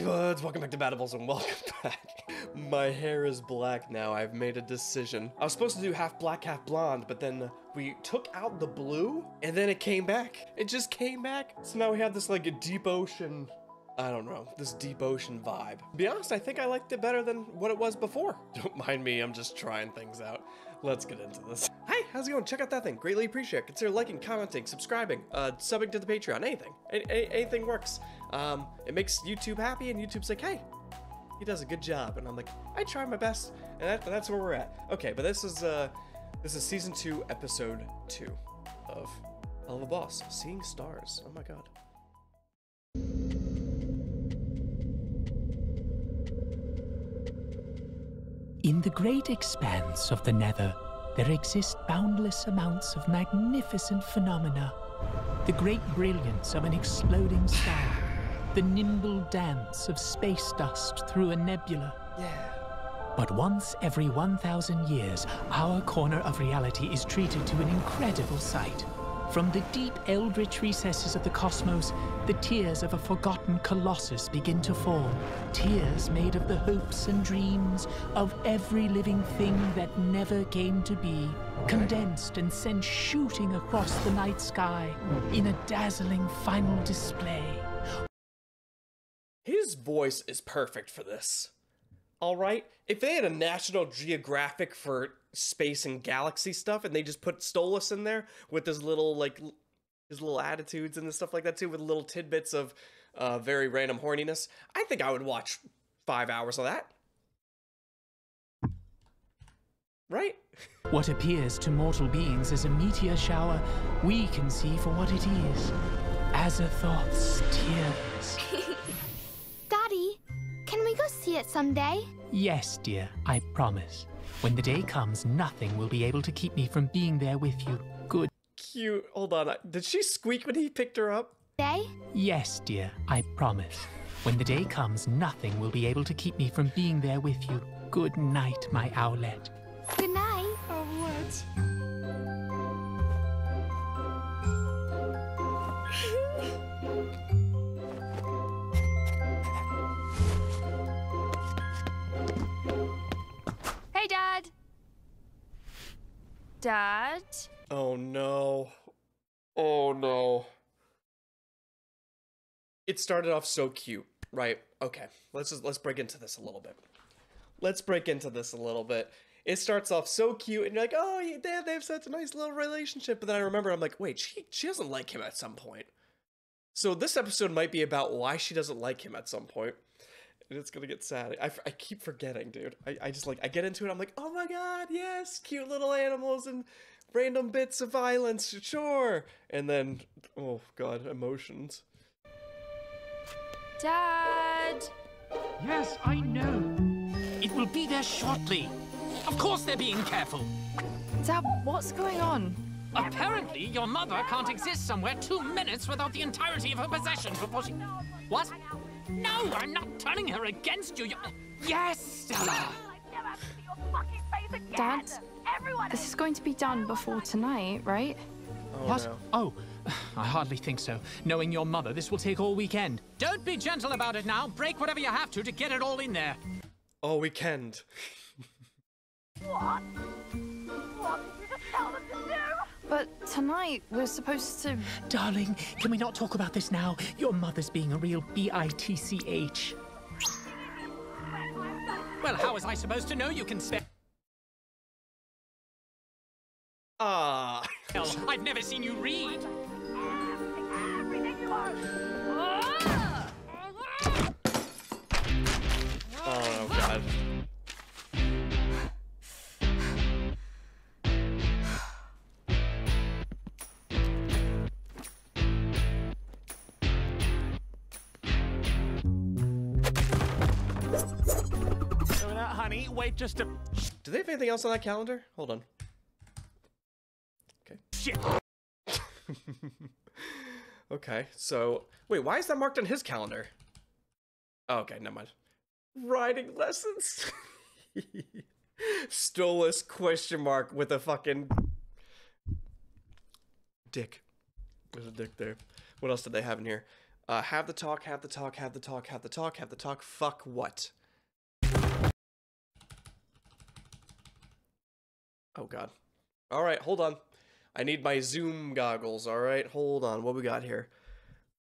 buds, welcome back to Badables and welcome back. My hair is black now, I've made a decision. I was supposed to do half black, half blonde, but then we took out the blue and then it came back. It just came back. So now we have this like a deep ocean, I don't know, this deep ocean vibe. To be honest, I think I liked it better than what it was before. Don't mind me, I'm just trying things out. Let's get into this. Hi, how's it going? Check out that thing. Greatly appreciate it. Consider liking, commenting, subscribing, subbing to the Patreon, anything. Anything works. It makes YouTube happy and YouTube's like, hey, he does a good job. And I'm like, I try my best. And that's where we're at. Okay, but this is season 2, episode 2 of Helluva Boss, Seeing Stars. Oh my God. In the great expanse of the Nether, there exist boundless amounts of magnificent phenomena. The great brilliance of an exploding star, the nimble dance of space dust through a nebula. Yeah. But once every 1,000 years, our corner of reality is treated to an incredible sight. From the deep eldritch recesses of the cosmos, the tears of a forgotten colossus begin to form. Tears made of the hopes and dreams of every living thing that never came to be, condensed and sent shooting across the night sky in a dazzling final display. His voice is perfect for this. All right, if they had a National Geographic for space and galaxy stuff, and they just put Stolas in there with his little his little attitudes and stuff like that too, with little tidbits of very random horniness, I think I would watch 5 hours of that. Right? What appears to mortal beings as a meteor shower, we can see for what it is. Azathoth's tears. Daddy, can we go see it someday? Yes, dear, I promise. When the day comes, nothing will be able to keep me from being there with you. Good. Cute. Hold on. Did she squeak when he picked her up? Day? Yes, dear, I promise. When the day comes, nothing will be able to keep me from being there with you. Good night, my owlet. Good night. Owlet. Hey, Dad. Dad? Oh no. Oh no. It started off so cute, right? Okay, let's break into this a little bit. It starts off so cute, and you're like, oh, yeah, they have such a nice little relationship. But then I remember, I'm like, wait, she doesn't like him at some point. So this episode might be about why she doesn't like him at some point. And it's gonna get sad. I keep forgetting, dude. I just like, I get into it, I'm like, oh my God, yes, cute little animals and random bits of violence, sure. And then, oh God, emotions. Dad? Yes, I know. It will be there shortly. Of course they're being careful. Dad, what's going on? Apparently, your mother can't exist somewhere 2 minutes without the entirety of her possessions before she... What? No, I'm not turning her against you. Yes, Stella. Dad, this is going to be done before tonight, right? Oh, What? no. Oh, I hardly think so. Knowing your mother, this will take all weekend. Don't be gentle about it now. Break whatever you have to get it all in there. All weekend. What? What did you just tell them to do? But tonight, we're supposed to... Darling, can we not talk about this now? Your mother's being a real bitch. Well, how was I supposed to know you can spell? Ah. I've never seen you read. Everything you are. Oh God. Honey, wait just a... Do they have anything else on that calendar? Hold on. Okay. Shit. Okay, so... Wait, why is that marked on his calendar? Oh, okay, never mind. Riding lessons? Stolas question mark with a fucking... dick. There's a dick there. What else did they have in here? Have the talk, have the talk, have the talk, have the talk, have the talk. Fuck what? Oh god. Alright, hold on. I need my zoom goggles, alright? Hold on, what we got here?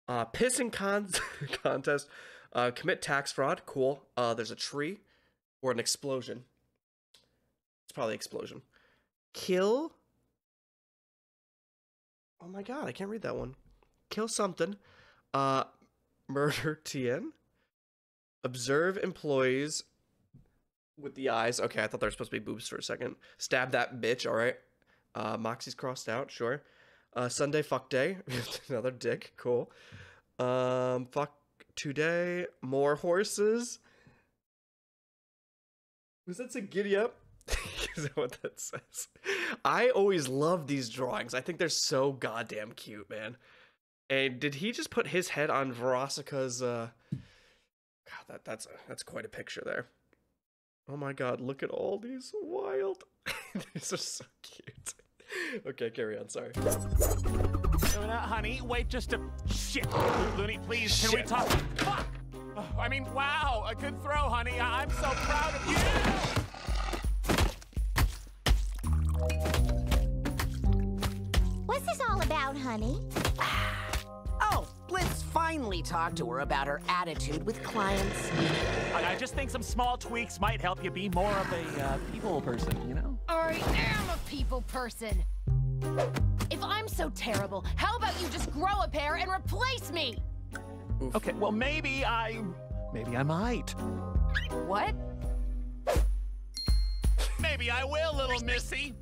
Pissing contest. Commit tax fraud, cool. There's a tree. Or an explosion. It's probably explosion. Kill. Oh my god, I can't read that one. Kill something. Murder Tien. Observe employees with the eyes. Okay, I thought they were supposed to be boobs for a second. Stab that bitch, alright. Moxie's crossed out, sure. Sunday fuck day. Another dick, cool. Fuck today. More horses. Was that a giddy up? Is that what that says? I always love these drawings. I think they're so goddamn cute, man. And did he just put his head on Verosica's, God, that's quite a picture there. Oh my god, look at all these wild. These are so cute. Okay, carry on, sorry. Honey, wait just a... Shit! Looney, please, can we talk? Fuck! I mean, wow, a good throw, honey. I'm so proud of you! What's this all about, honey? Oh, let's finally talk to her about her attitude with clients. I just think some small tweaks might help you be more of a people person, you know? I am a people person. If I'm so terrible, how about you just grow a pair and replace me? Oof. Okay, well, maybe I might. What? Maybe I will, little missy.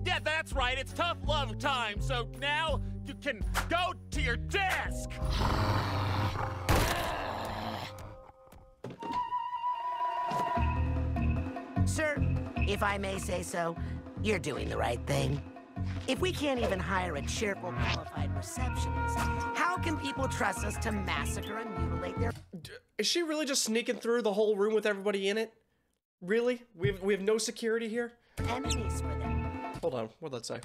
Yeah, that's right, it's tough love time, so now you can go to your desk. Sir, if I may say so, you're doing the right thing. If we can't even hire a cheerful, qualified receptionist, how can people trust us to massacre and mutilate their... Is she really just sneaking through the whole room with everybody in it? Really? We have no security here? enemies for them? Hold on, what'd that say?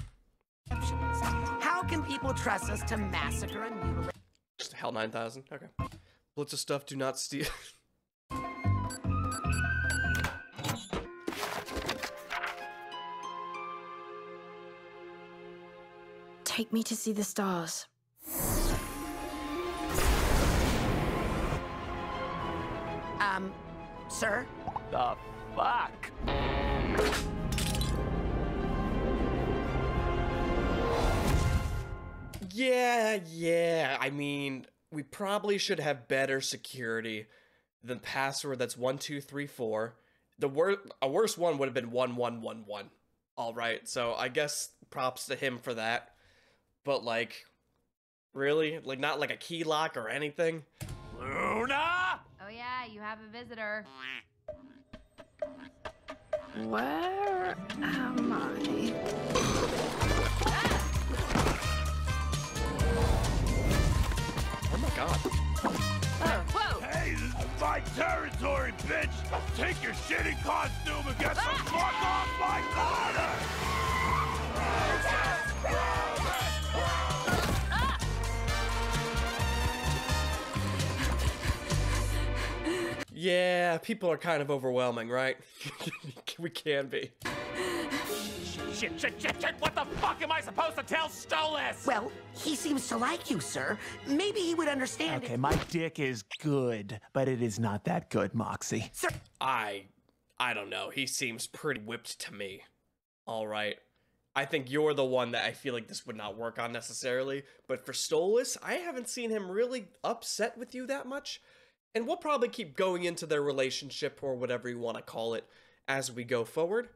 Receptionist. How can people trust us to massacre and mutilate... Just Hell 9000, okay. Blitz of stuff, do not steal. Take me to see the stars. Sir? The fuck? Yeah, I mean, we probably should have better security than password that's 1234. A worse one would have been 1111. Alright, so I guess props to him for that. But like, really? Like not like a key lock or anything? Luna! Oh yeah, you have a visitor. Where am I? Oh my god. Whoa! Hey, this is my territory, bitch! Take your shitty costume and get the fuck off my corner! Yeah, people are kind of overwhelming, right? We can be. Shit, what the fuck am I supposed to tell Stolas? Well, he seems to like you, sir. Maybe he would understand Okay, it. my dick is good, but it is not that good, Moxie. Sir, I don't know. He seems pretty whipped to me. All right. I think you're the one that I feel like this would not work on necessarily. But for Stolas, I haven't seen him really upset with you that much. And we'll probably keep going into their relationship or whatever you want to call it as we go forward.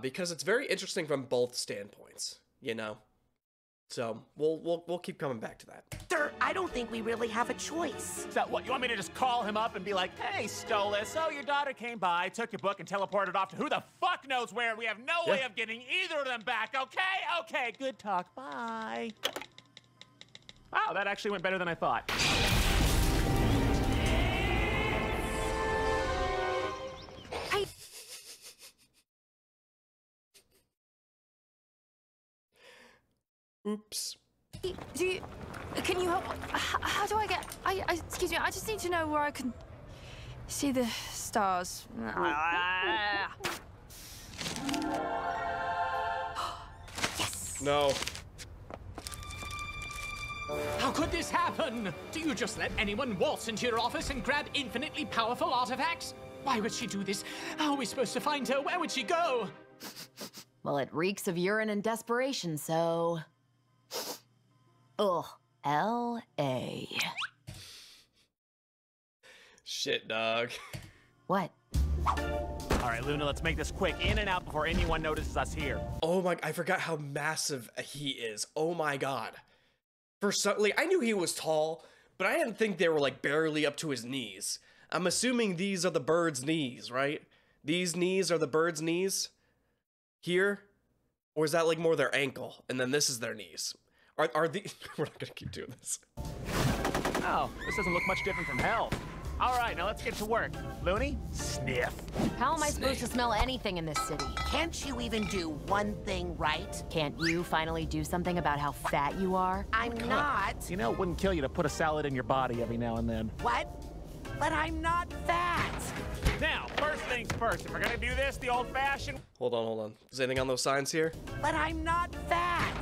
Because it's very interesting from both standpoints, you know? So we'll keep coming back to that. sir, I don't think we really have a choice. So what, you want me to just call him up and be like, hey, Stolas, oh, your daughter came by, took your book, and teleported off to who the fuck knows where? We have no way of getting either of them back, okay? Okay, good talk, bye. Wow, that actually went better than I thought. Oops. Do Can you help? How do I get... excuse me, I just need to know where I can see the stars. Yes! No. How could this happen? Do you just let anyone waltz into your office and grab infinitely powerful artifacts? Why would she do this? How are we supposed to find her? Where would she go? Well, it reeks of urine and desperation, so... Ugh. L.A. Shit, dog. What? All right, Luna, let's make this quick. In and out before anyone notices us here. Oh my, I forgot how massive he is. Oh my god. For some, like, I knew he was tall, but I didn't think they were like barely up to his knees. I'm assuming these are the bird's knees, right? These knees are the bird's knees? Here? Or is that like more their ankle, and then this is their knees? Are the we're not gonna keep doing this. Oh, this doesn't look much different from hell. All right, now let's get to work. Looney, sniff. How am I supposed to smell anything in this city? Can't you even do one thing right? Can't you finally do something about how fat you are? I'm not. You know, it wouldn't kill you to put a salad in your body every now and then. What? But I'm not fat. Now, first things first, if we're gonna do this the old-fashioned... Hold on. Is anything on those signs here? But I'm not fat.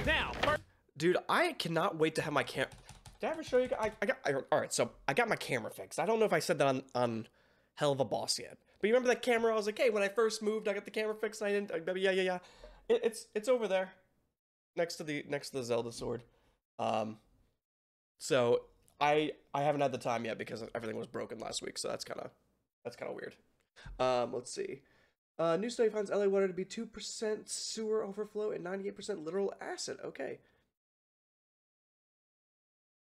Now, first... Dude, I cannot wait to have my Did I ever show you? All right, so I got my camera fixed. I don't know if I said that on Helluva Boss yet. But you remember that camera? I was like, hey, when I first moved, I got the camera fixed. And I didn't. Yeah. It's over there, next to the Zelda sword. So I haven't had the time yet because everything was broken last week. So that's kind of weird. Let's see. New study finds LA water to be 2% sewer overflow and 98% literal acid. Okay.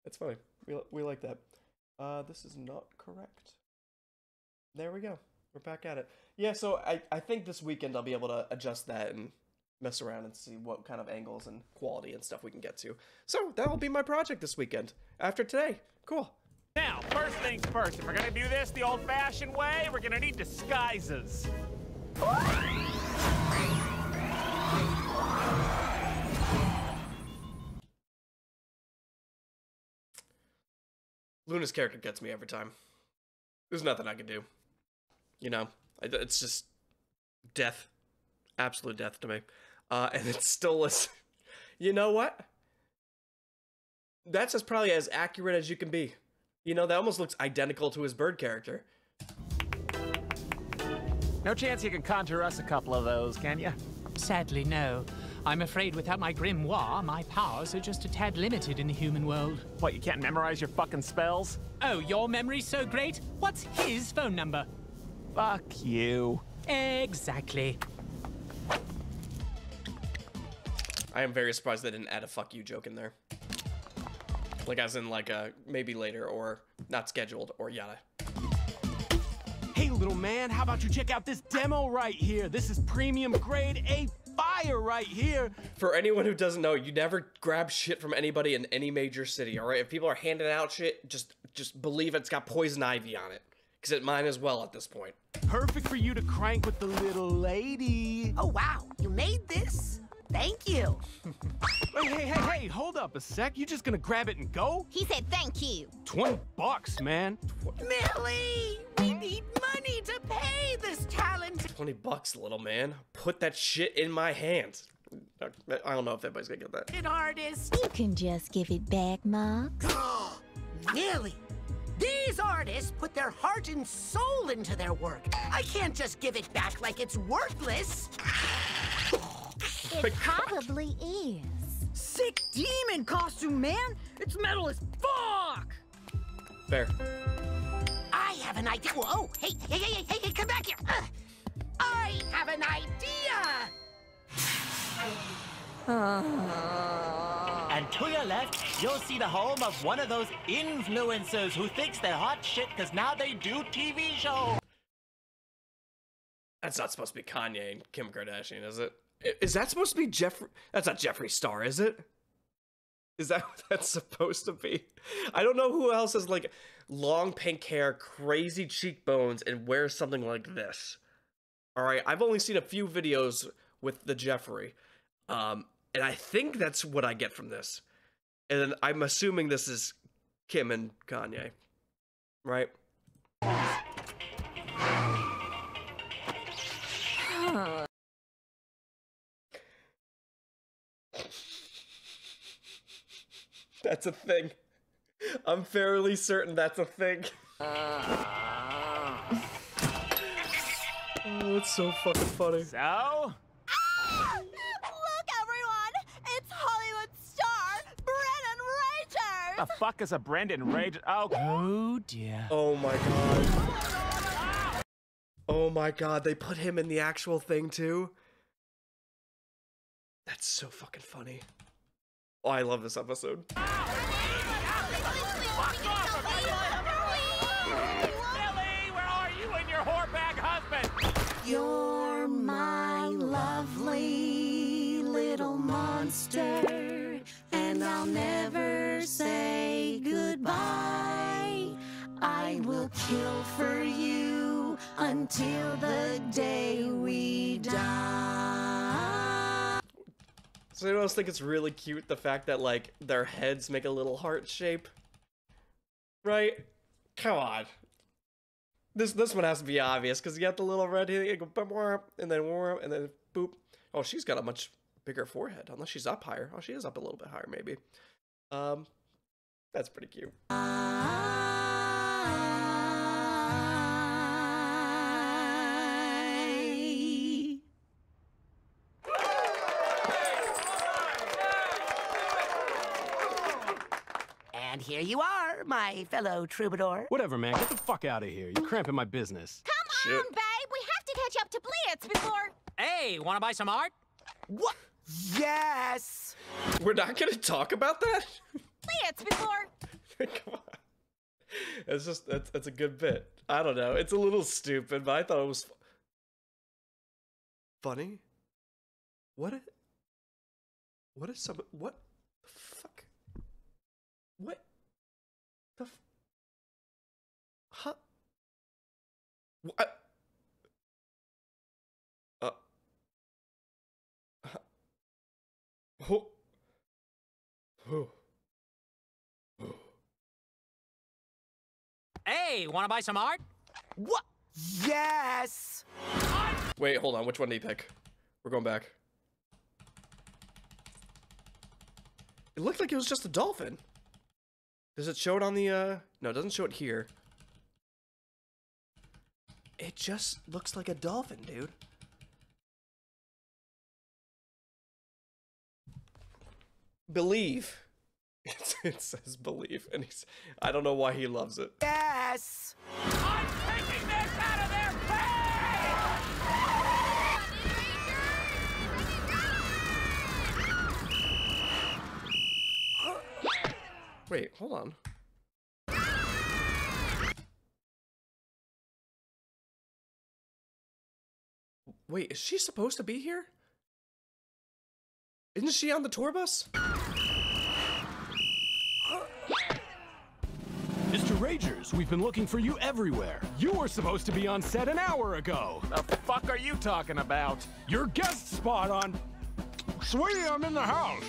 That's funny. We like that. This is not correct. There we go. We're back at it. Yeah, so I think this weekend I'll be able to adjust that and mess around and see what kind of angles and quality and stuff we can get to. So that'll be my project this weekend. After today. Cool. Now, first things first, if we're gonna do this the old-fashioned way, we're gonna need disguises. Luna's character gets me every time. There's nothing I can do. You know, it's just death. Absolute death to me. And it's still listen. You know what? That's probably as accurate as you can be. You know, that almost looks identical to his bird character. No chance you can conjure us a couple of those, can you? Sadly, no. I'm afraid without my grimoire, my powers are just a tad limited in the human world. What, you can't memorize your fucking spells? Oh, your memory's so great? What's his phone number? Fuck you. Exactly. I am very surprised they didn't add a fuck you joke in there. Like as in like a maybe later or not scheduled or yada. Hey, little man, how about you check out this demo right here? This is premium grade A fire right here. For anyone who doesn't know, you never grab shit from anybody in any major city, all right? If people are handing out shit, just believe it's got poison ivy on it. Because it might as well at this point. Perfect for you to crank with the little lady. Oh, wow. You made this? Thank you. Hey, hold up a sec. You just gonna grab it and go? He said thank you. $20, man. Millie, we need money to pay this talented... $20, little man. Put that shit in my hands. I don't know if anybody's gonna get that. artist. You can just give it back, Mox. Millie, these artists put their heart and soul into their work. I can't just give it back like it's worthless. It probably is. Sick demon costume, man! It's metal as fuck! Fair. I have an idea. Whoa, hey, come back here. I have an idea. And to your left, you'll see the home of one of those influencers who thinks they're hot shit because now they do TV shows. That's not supposed to be Kanye and Kim Kardashian, is it? Is that supposed to be Jeffree? That's not Jeffree Star, is it? Is that what that's supposed to be? I don't know who else has like long pink hair, crazy cheekbones, and wears something like this. All right, I've only seen a few videos with the Jeffree, and I think that's what I get from this. And then I'm assuming this is Kim and Kanye, right? That's a thing. I'm fairly certain that's a thing. Oh, it's so fucking funny. So? Ah! Look, everyone! It's Hollywood star Brennan Ragers! The fuck is a Brendan Rager? Oh dear. Oh my god. Oh my god, they put him in the actual thing too? That's so fucking funny. Oh, I love this episode. Billy, where are you and your whorebag husband? You're my lovely little monster, and I'll never say goodbye. I will kill for you until the day we die. So I always think it's really cute the fact that like their heads make a little heart shape. Right? Come on. This one has to be obvious because you got the little red here, you go and then boop. Oh, she's got a much bigger forehead, unless she's up higher. Oh, she is up a little bit higher, maybe. That's pretty cute. And here you are, my fellow troubadour. Whatever, man. Get the fuck out of here. You're cramping my business. Come on, babe. We have to catch up to Blitz before... Hey, wanna buy some art? What? Yes! We're not gonna talk about that? Blitz before... Come on. It's just, that's a good bit. I don't know. It's a little stupid, but I thought it was funny. What is the fuck? What the huh? What? Who? Hey, wanna buy some art? What? Yes! Wait, hold on. Which one do you pick? We're going back. It looked like it was just a dolphin. Does it show it on the, no, it doesn't show it here. It just looks like a dolphin, dude. Believe. It says believe, and I don't know why he loves it. Yes! I'm taking this out of their pay! Wait, hold on. Wait, is she supposed to be here? Isn't she on the tour bus? Mr. Ragers, we've been looking for you everywhere. You were supposed to be on set an hour ago. The fuck are you talking about? Your guest spot on... Sweetie, I'm in the house.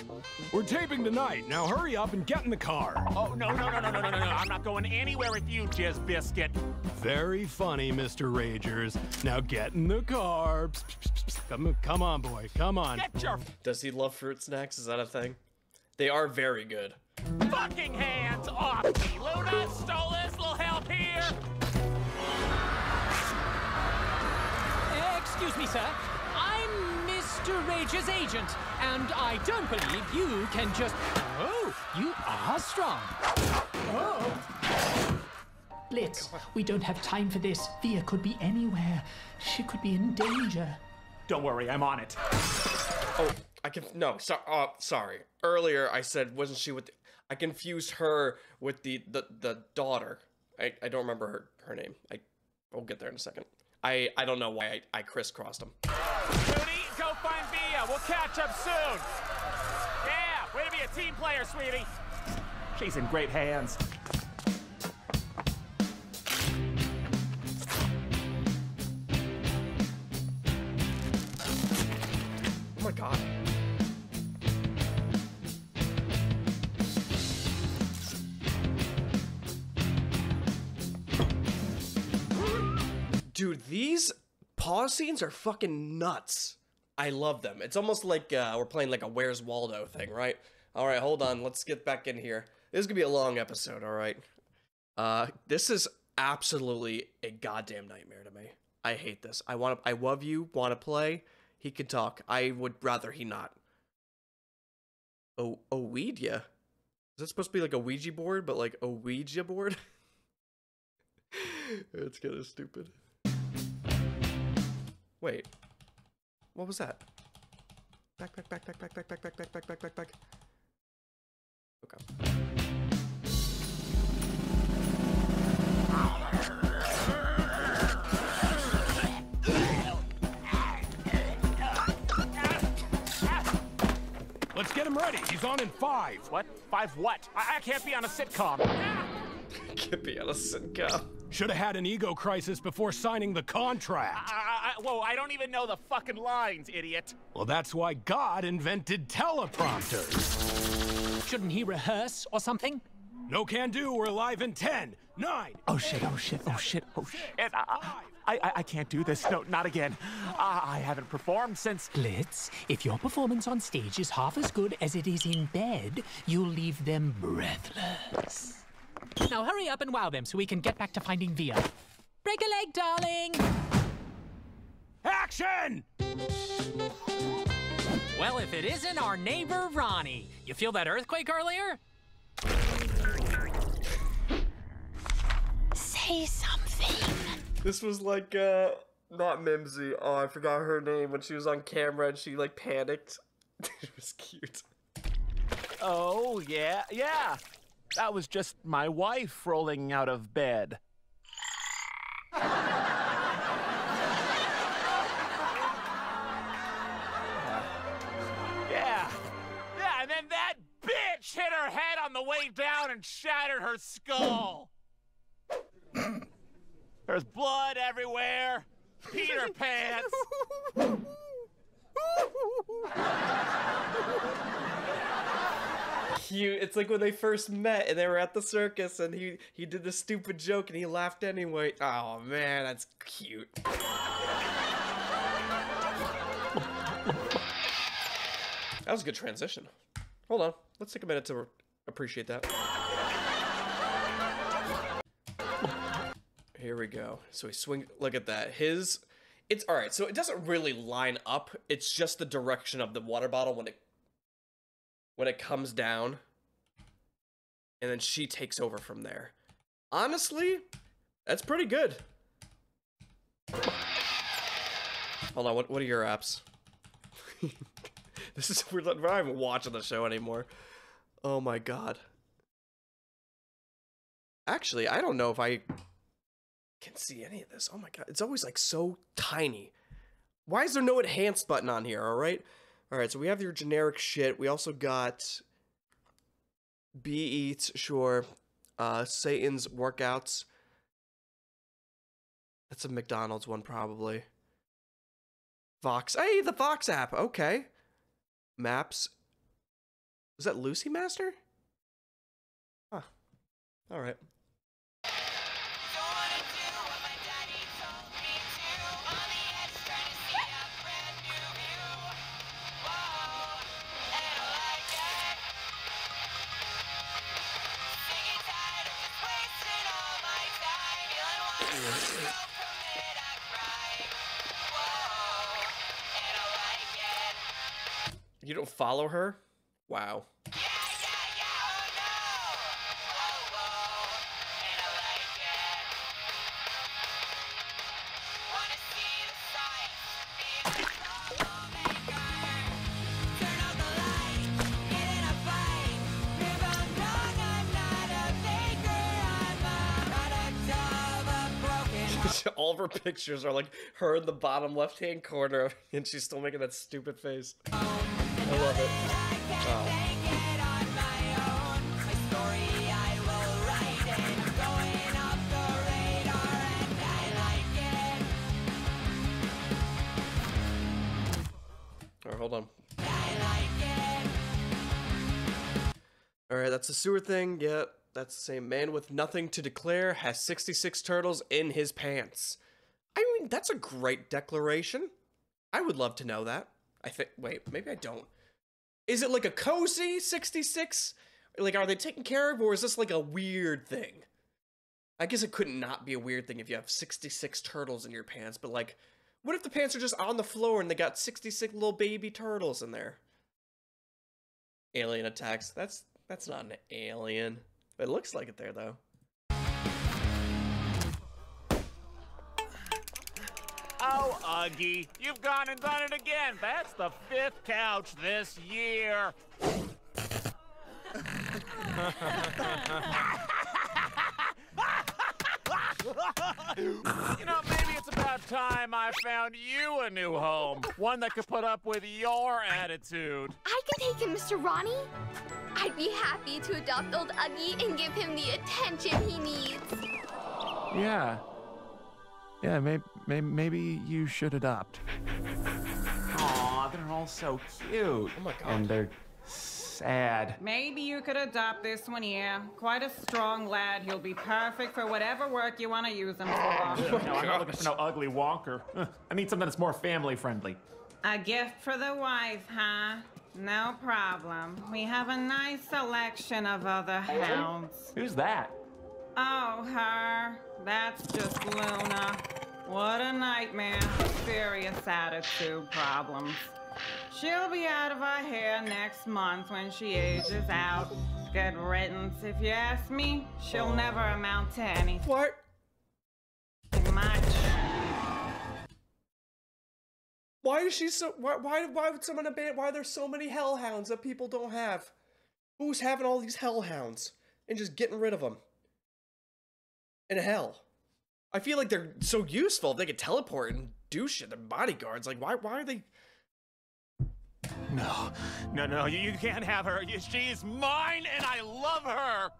We're taping tonight. Now hurry up and get in the car. Oh, no. I'm not going anywhere with you, Jizz Biscuit. Very funny, Mr. Ragers. Now get in the car. Psst, psst, psst, psst. Come on, boy. Come on. Get your Does he love fruit snacks? Is that a thing? They are very good. fucking hands off me. Luna, Stolas, little help here. Excuse me, sir. I'm Mr. Rage's agent, and I don't believe you can just... Oh, you are strong. Oh. Blitz, we don't have time for this. Via could be anywhere. She could be in danger. Don't worry, I'm on it. Oh, sorry. Earlier I said, wasn't she with I confused her with the daughter. I don't remember her name. We'll get there in a second. I don't know why I crisscrossed them. Moody, go find Via. We'll catch up soon. Yeah, way to be a team player, sweetie. She's in great hands. Oh my god. Dude, these pause scenes are fucking nuts. I love them. It's almost like we're playing like a Where's Waldo thing, right? All right, hold on. Let's get back in here. This is gonna be a long episode, all right? This is absolutely a goddamn nightmare to me. I hate this. I love you, want to play. He can talk. I would rather he not. Oh, Ouija? Is that supposed to be like a Ouija board, but like a Ouija board? It's kind of stupid. Wait. What was that? Back. Okay. Let's get him ready. He's on in 5. What? 5 what? I can't be on a sitcom. Can't be on a sitcom. Should have had an ego crisis before signing the contract. Whoa, I don't even know the fucking lines, idiot. Well, that's why God invented teleprompters. Shouldn't he rehearse or something? No can do. We're live in 10, 9. Oh shit. I can't do this. No, not again. I haven't performed since... Glitz, if your performance on stage is half as good as it is in bed, you'll leave them breathless. Now hurry up and wow them so we can get back to finding Via. Break a leg, darling! Action! Well, if it isn't our neighbor, Ronnie. You feel that earthquake earlier? Say something. This was like, not Mimsy. Oh, I forgot her name when she was on camera and she, like, panicked. It was cute. Oh, yeah. That was just my wife rolling out of bed. Yeah, and then that bitch hit her head on the way down and shattered her skull. There's blood everywhere. Peter pants. Cute. It's like when they first met and they were at the circus and he did the stupid joke and he laughed anyway. Oh man, that's cute. That was a good transition. Hold on. Let's take a minute to appreciate that. Here we go. So he swings. Look at that. It's all right. So it doesn't really line up. It's just the direction of the water bottle when it comes down. And then she takes over from there. Honestly, that's pretty good. Hold on. What are your apps? We're not even watching the show anymore. Oh my god. Actually, I don't know if I can see any of this. Oh my god, it's always like so tiny. Why is there no enhanced button on here? All right, so we have your generic shit. We also got B Eats, sure. Satan's workouts. That's a McDonald's one probably. Vox. Hey, the Vox app. Okay. Maps. Is that Lucy Master? Huh. All right. You don't follow her? Wow. All of her pictures are like her in the bottom left-hand corner, and she's still making that stupid face. I love it. Oh. All right, hold on. All right, that's the sewer thing. Yeah, that's the same. Man with nothing to declare has 66 turtles in his pants. I mean, that's a great declaration. I would love to know that. I think, wait, maybe I don't. Is it like a cozy 66? Like, are they taken care of, or is this like a weird thing? I guess it couldn't not be a weird thing if you have 66 turtles in your pants, but like, what if the pants are just on the floor and they got 66 little baby turtles in there? Alien attacks. That's not an alien. It looks like it there, though. Oh, Uggy, you've gone and done it again. That's the 5th couch this year. You know, maybe it's about time I found you a new home. One that could put up with your attitude. I can take him, Mr. Ronnie. I'd be happy to adopt old Uggy and give him the attention he needs. Yeah. Yeah, maybe you should adopt. Aw, they're all so cute. Oh my god. And they're sad. Maybe you could adopt this one here. Quite a strong lad. He'll be perfect for whatever work you want to use him for. No, I'm not looking for no ugly wonker. I need something that's more family friendly. A gift for the wife, huh? No problem. We have a nice selection of other hounds. Who's that? Oh, her. That's just Luna. What a nightmare. Serious attitude problems. She'll be out of our hair next month when she ages out. Good riddance, if you ask me. She'll never amount to anything. What? Much. Why is she so? Why would someone abandon? Why are there so many hellhounds that people don't have? Who's having all these hellhounds and just getting rid of them? In hell, I feel like they're so useful. They could teleport and do shit. They're bodyguards. Like, why are they? No, you can't have her. She's mine, and I love her.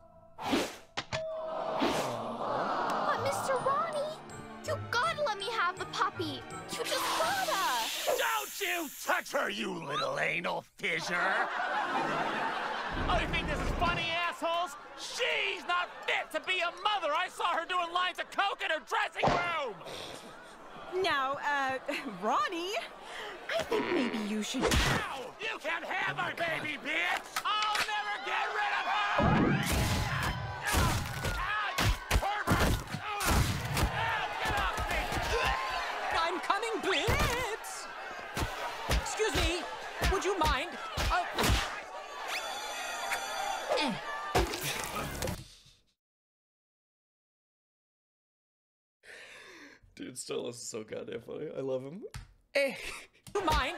But Mr. Ronnie, you gotta let me have the puppy. You just gotta. Don't you touch her, you little anal fissure. Oh, you think this is funny, assholes? She's not fit to be a mother. I saw her doing lines of coke in her dressing room. Now, Ronnie, I think maybe you should... Ow! You can't have my baby, bitch! I'll never get rid of her! Get off me! I'm coming, Blitz! Excuse me, would you mind? Dude, Stolas is so goddamn funny. I love him. You mind?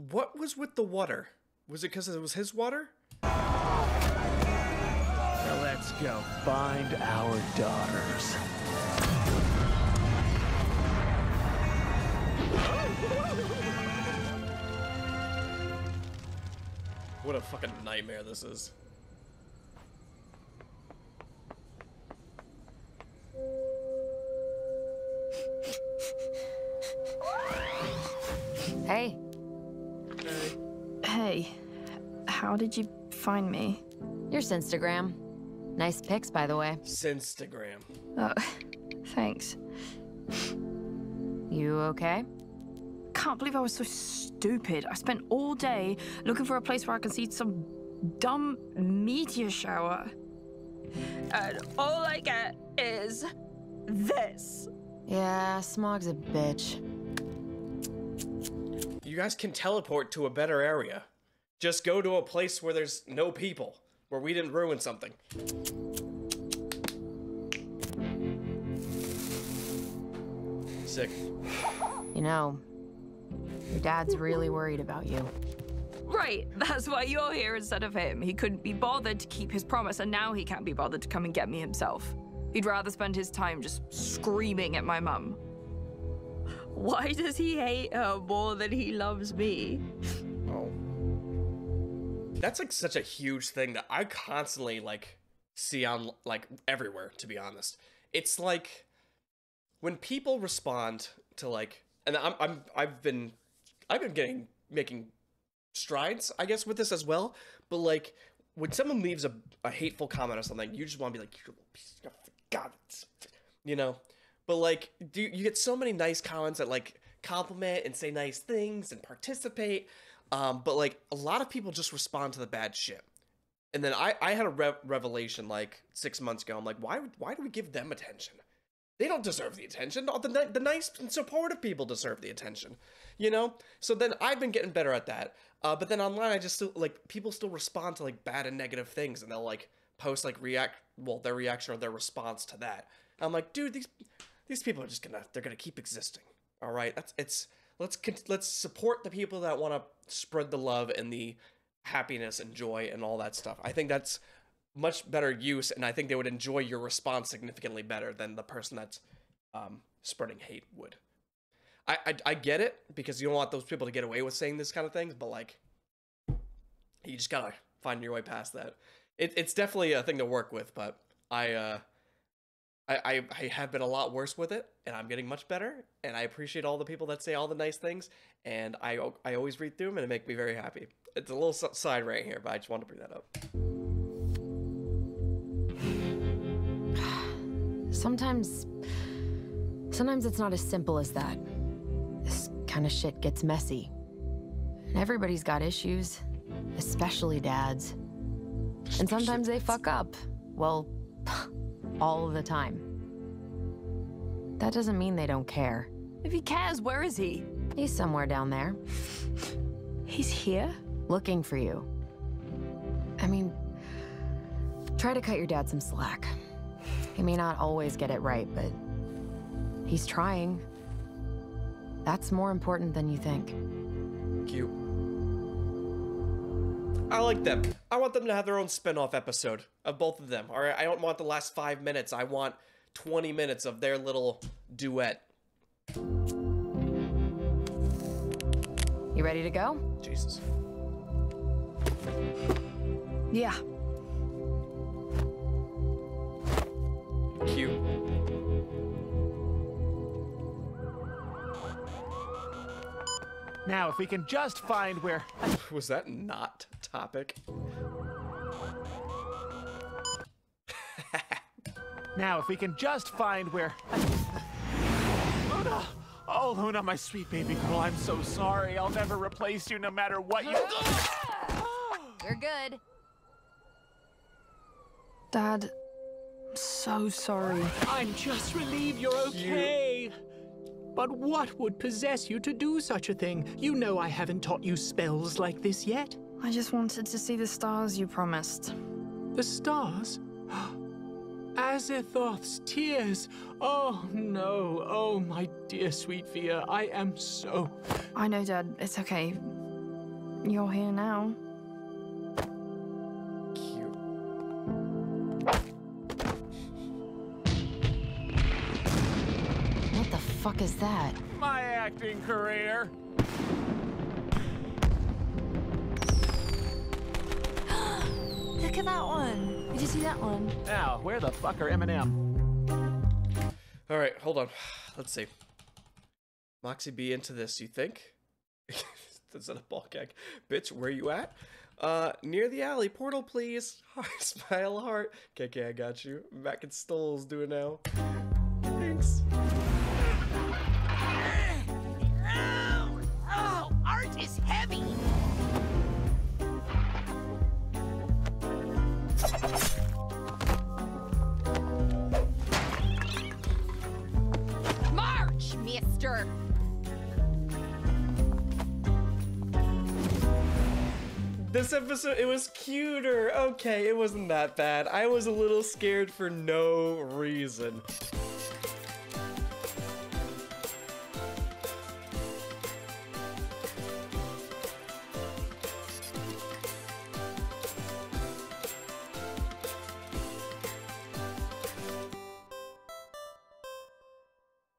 What was with the water? Was it because it was his water? Now let's go find our daughters. What a fucking nightmare this is. Hey. Hey. How did you find me? Your Instagram. Nice pics, by the way. Sinstagram. Oh, thanks. You okay? Can't believe I was so stupid. I spent all day looking for a place where I can see some dumb meteor shower. And all I get is this. Yeah, smog's a bitch. You guys can teleport to a better area. Just go to a place where there's no people, where we didn't ruin something. Sick. You know, your dad's really worried about you. Right, that's why you're here instead of him. He couldn't be bothered to keep his promise, and now he can't be bothered to come and get me himself. He'd rather spend his time just screaming at my mum. Why does he hate her more than he loves me? Oh. That's like such a huge thing that I constantly like see on like everywhere, to be honest. It's like when people respond to like, and I've been making strides, I guess, with this as well. But like when someone leaves a hateful comment or something, you just want to be like, "You little piece of God," you know. But like, you get so many nice comments that like compliment and say nice things and participate. But like a lot of people just respond to the bad shit. And then I had a revelation like 6 months ago. I'm like, why do we give them attention? They don't deserve the attention. The nice and supportive people deserve the attention, you know? So then I've been getting better at that. But then online, I just still, like, people still respond to like bad and negative things, and they'll like post like their reaction or their response to that. I'm like, dude, these people are just they're gonna keep existing. All right, let's support the people that want to spread the love and the happiness and joy and all that stuff. I think that's much better use, and I think they would enjoy your response significantly better than the person that's spreading hate would. I get it, because you don't want those people to get away with saying this kind of things, but like, you just gotta find your way past that. It's definitely a thing to work with, but I have been a lot worse with it, and I'm getting much better, and I appreciate all the people that say all the nice things, and I always read through them, and it makes me very happy. It's a little side right here, but I just wanted to bring that up. Sometimes it's not as simple as that. This kind of shit gets messy. And everybody's got issues, especially dads. And sometimes they fuck up. Well, all the time. That doesn't mean they don't care. If he cares, where is he? He's somewhere down there. He's here? Looking for you. I mean, try to cut your dad some slack. He may not always get it right, but he's trying. That's more important than you think. Cute. I like them. I want them to have their own spin-off episode of both of them. All right, I don't want the last 5 minutes. I want 20 minutes of their little duet. You ready to go? Jesus. Yeah. Cute. Now, if we can just find where... Was that not topic? Now, if we can just find where... Luna! Oh, Luna, my sweet baby girl, I'm so sorry. I'll never replace you no matter what you... You're good. Dad, I'm so sorry. I'm just relieved you're okay. But what would possess you to do such a thing? You know I haven't taught you spells like this yet. I just wanted to see the stars you promised. The stars? Azathoth's tears. Oh, no. Oh, my dear sweet Fia, I am so... I know, Dad. It's okay. You're here now. Cute. What the fuck is that? My acting career. Look at that one. Did you see that one? Now, where the fuck are Eminem? All right, hold on. Let's see. Moxie be into this, you think? That's not a ball gag. Bitch, where you at? Near the alley. Portal, please. Heart, smile, heart. KK, I got you. Mac and Stoles do it now. Thanks. Oh, art is heavy. March, mister! This episode, it was cuter. Okay, it wasn't that bad. I was a little scared for no reason.